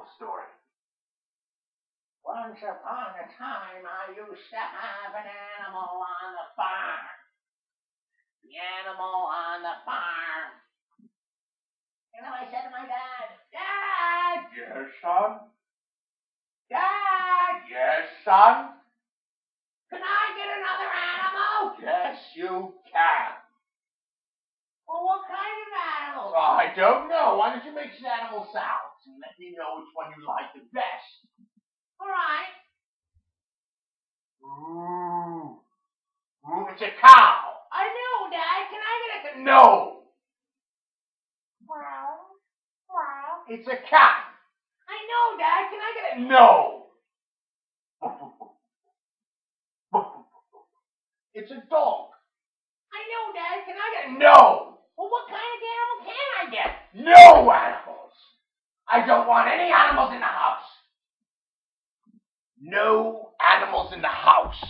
animal story. Once upon a time, I used to have an animal on the farm. The animal on the farm. You know, I said to my dad, Dad! Yes, son? Dad! Yes, son? Can I get another animal? Yes, you can. Well, what kind of animal? I don't know. Why don't you make some animal sounds and let me know which one you like the best? All right. Ooh. Ooh, it's a cow. I know, Dad. Can I get a... No. Wow. Wow. It's a cat. I know, Dad. Can I get a... No. It's a dog. I know, Dad. Can I get... No. Well, what kind of animal can I get? No animals. I don't want any animals in the house. No animals in the house.